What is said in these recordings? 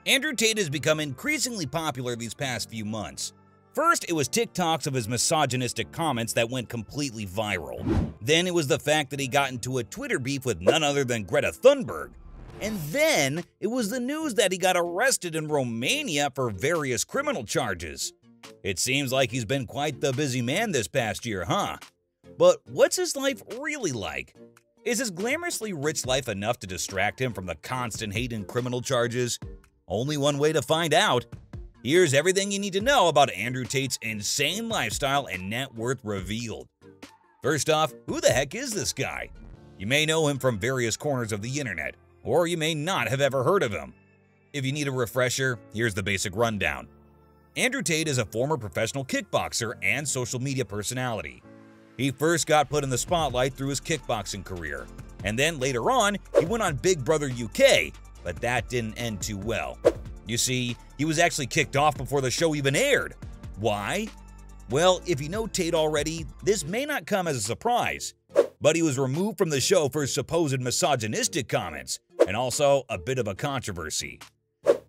Andrew Tate has become increasingly popular these past few months. First, it was TikToks of his misogynistic comments that went completely viral. Then it was the fact that he got into a Twitter beef with none other than Greta Thunberg. And then it was the news that he got arrested in Romania for various criminal charges. It seems like he's been quite the busy man this past year, huh? But what's his life really like? Is his glamorously rich life enough to distract him from the constant hate and criminal charges? Only one way to find out. Here's everything you need to know about Andrew Tate's insane lifestyle and net worth revealed. First off, who the heck is this guy? You may know him from various corners of the internet, or you may not have ever heard of him. If you need a refresher, here's the basic rundown. Andrew Tate is a former professional kickboxer and social media personality. He first got put in the spotlight through his kickboxing career, and then later on, he went on Big Brother UK, but that didn't end too well. You see, he was actually kicked off before the show even aired. Why? Well, if you know Tate already, this may not come as a surprise, but he was removed from the show for his supposed misogynistic comments, and also a bit of a controversy.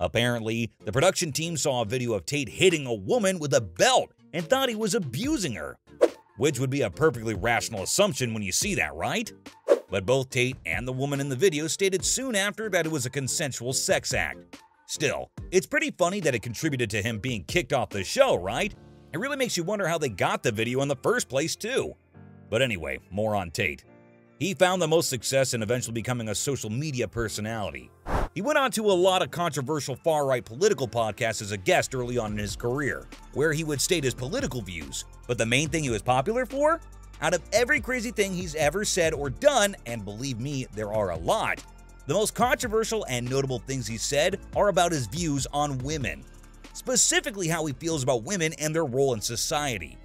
Apparently, the production team saw a video of Tate hitting a woman with a belt and thought he was abusing her, which would be a perfectly rational assumption when you see that, right? But both Tate and the woman in the video stated soon after that it was a consensual sex act. Still, it's pretty funny that it contributed to him being kicked off the show, right? It really makes you wonder how they got the video in the first place, too. But anyway, more on Tate. He found the most success in eventually becoming a social media personality. He went on to a lot of controversial far-right political podcasts as a guest early on in his career, where he would state his political views. But the main thing he was popular for? Out of every crazy thing he's ever said or done, and believe me, there are a lot, the most controversial and notable things he said are about his views on women. Specifically how he feels about women and their role in society.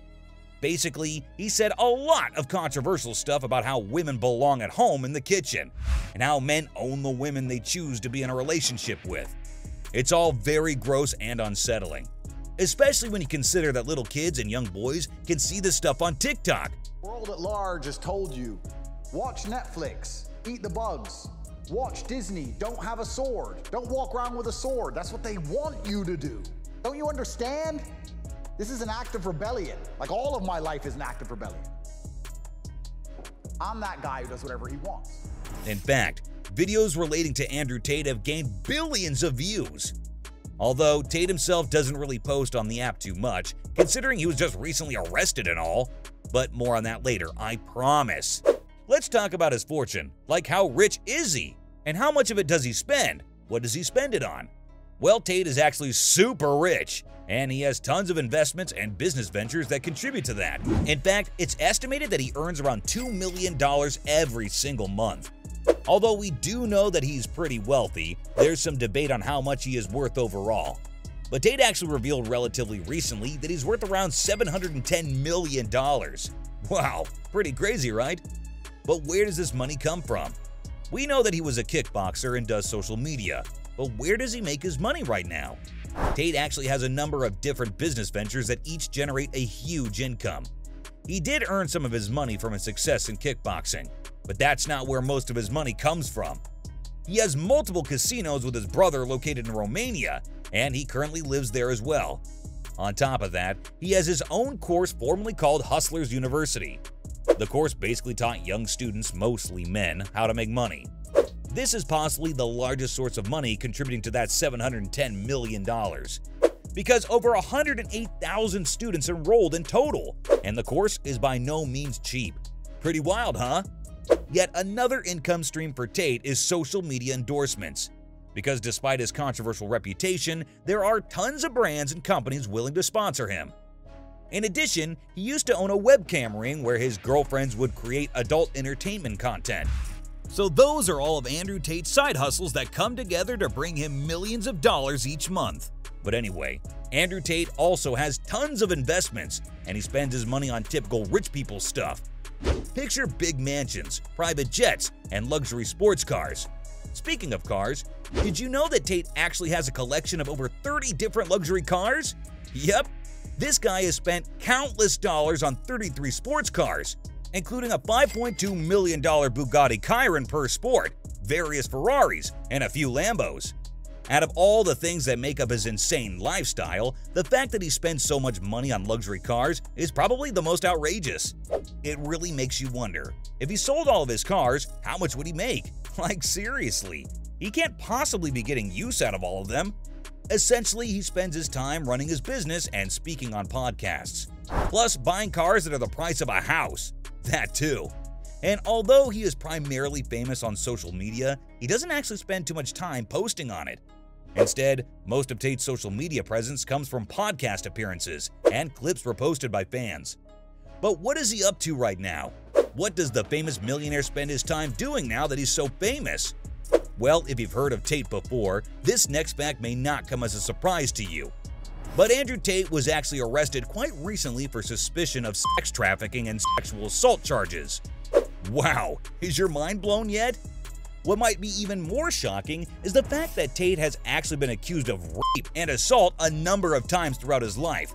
Basically, he said a lot of controversial stuff about how women belong at home in the kitchen, and how men own the women they choose to be in a relationship with. It's all very gross and unsettling, especially when you consider that little kids and young boys can see this stuff on TikTok. The world at large has told you, watch Netflix, eat the bugs, watch Disney, don't have a sword, don't walk around with a sword. That's what they want you to do. Don't you understand? This is an act of rebellion. Like all of my life is an act of rebellion. I'm that guy who does whatever he wants. In fact, videos relating to Andrew Tate have gained billions of views. Although Tate himself doesn't really post on the app too much, considering he was just recently arrested and all. But more on that later, I promise. Let's talk about his fortune. Like, how rich is he? And how much of it does he spend? What does he spend it on? Well, Tate is actually super rich, and he has tons of investments and business ventures that contribute to that. In fact, it's estimated that he earns around $2 million every single month. Although we do know that he's pretty wealthy, there's some debate on how much he is worth overall. But Tate actually revealed relatively recently that he's worth around $710 million. Wow, pretty crazy, right? But where does this money come from? We know that he was a kickboxer and does social media, but where does he make his money right now? Tate actually has a number of different business ventures that each generate a huge income. He did earn some of his money from his success in kickboxing, but that's not where most of his money comes from. He has multiple casinos with his brother located in Romania, and he currently lives there as well. On top of that, he has his own course formerly called Hustlers University. The course basically taught young students, mostly men, how to make money. This is possibly the largest source of money contributing to that $710 million, because over 108,000 students enrolled in total, and the course is by no means cheap. Pretty wild, huh? Yet another income stream for Tate is social media endorsements, because despite his controversial reputation, there are tons of brands and companies willing to sponsor him. In addition, he used to own a webcam ring where his girlfriends would create adult entertainment content. So those are all of Andrew Tate's side hustles that come together to bring him millions of dollars each month. But anyway, Andrew Tate also has tons of investments, and he spends his money on typical rich people stuff. Picture big mansions, private jets, and luxury sports cars. Speaking of cars, did you know that Tate actually has a collection of over 30 different luxury cars? Yep, this guy has spent countless dollars on 33 sports cars, including a $5.2 million Bugatti Chiron per sport, various Ferraris, and a few Lambos. Out of all the things that make up his insane lifestyle, the fact that he spends so much money on luxury cars is probably the most outrageous. It really makes you wonder, if he sold all of his cars, how much would he make? Like seriously, he can't possibly be getting use out of all of them. Essentially, he spends his time running his business and speaking on podcasts, plus buying cars that are the price of a house. That too. And although he is primarily famous on social media, he doesn't actually spend too much time posting on it. Instead, most of Tate's social media presence comes from podcast appearances and clips reposted by fans. But what is he up to right now? What does the famous millionaire spend his time doing now that he's so famous? Well, if you've heard of Tate before, this next fact may not come as a surprise to you. But Andrew Tate was actually arrested quite recently for suspicion of sex trafficking and sexual assault charges. Wow, is your mind blown yet? What might be even more shocking is the fact that Tate has actually been accused of rape and assault a number of times throughout his life.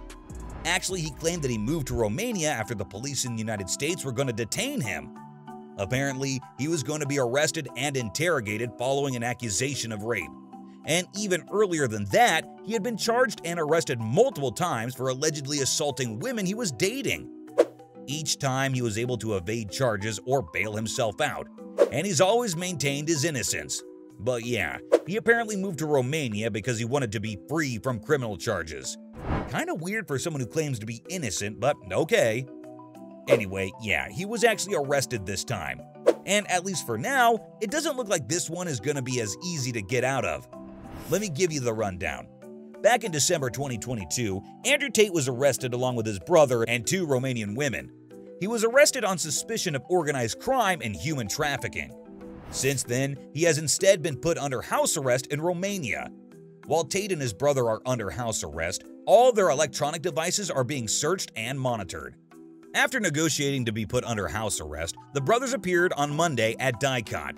Actually, he claimed that he moved to Romania after the police in the United States were going to detain him. Apparently, he was going to be arrested and interrogated following an accusation of rape. And even earlier than that, he had been charged and arrested multiple times for allegedly assaulting women he was dating. Each time he was able to evade charges or bail himself out, and he's always maintained his innocence. But yeah, he apparently moved to Romania because he wanted to be free from criminal charges. Kinda weird for someone who claims to be innocent, but okay. Anyway, yeah, he was actually arrested this time. And at least for now, it doesn't look like this one is gonna be as easy to get out of. Let me give you the rundown. Back in December 2022, Andrew Tate was arrested along with his brother and 2 Romanian women. He was arrested on suspicion of organized crime and human trafficking. Since then, he has instead been put under house arrest in Romania. While Tate and his brother are under house arrest, all their electronic devices are being searched and monitored. After negotiating to be put under house arrest, the brothers appeared on Monday at DICOT,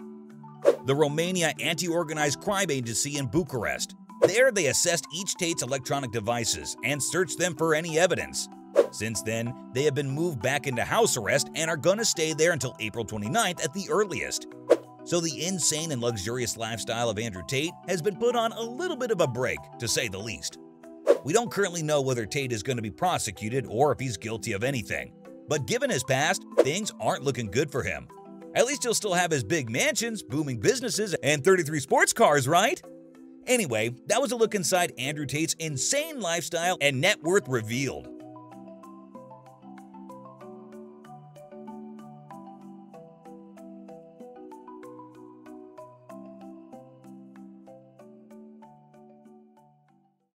the Romania Anti-Organized Crime Agency in Bucharest. There, they assessed each Tate's electronic devices and searched them for any evidence. Since then, they have been moved back into house arrest and are gonna stay there until April 29th at the earliest. So the insane and luxurious lifestyle of Andrew Tate has been put on a little bit of a break, to say the least. We don't currently know whether Tate is going to be prosecuted or if he's guilty of anything. But given his past, things aren't looking good for him. At least he'll still have his big mansions, booming businesses, and 33 sports cars, right? Anyway, that was a look inside Andrew Tate's insane lifestyle and net worth revealed.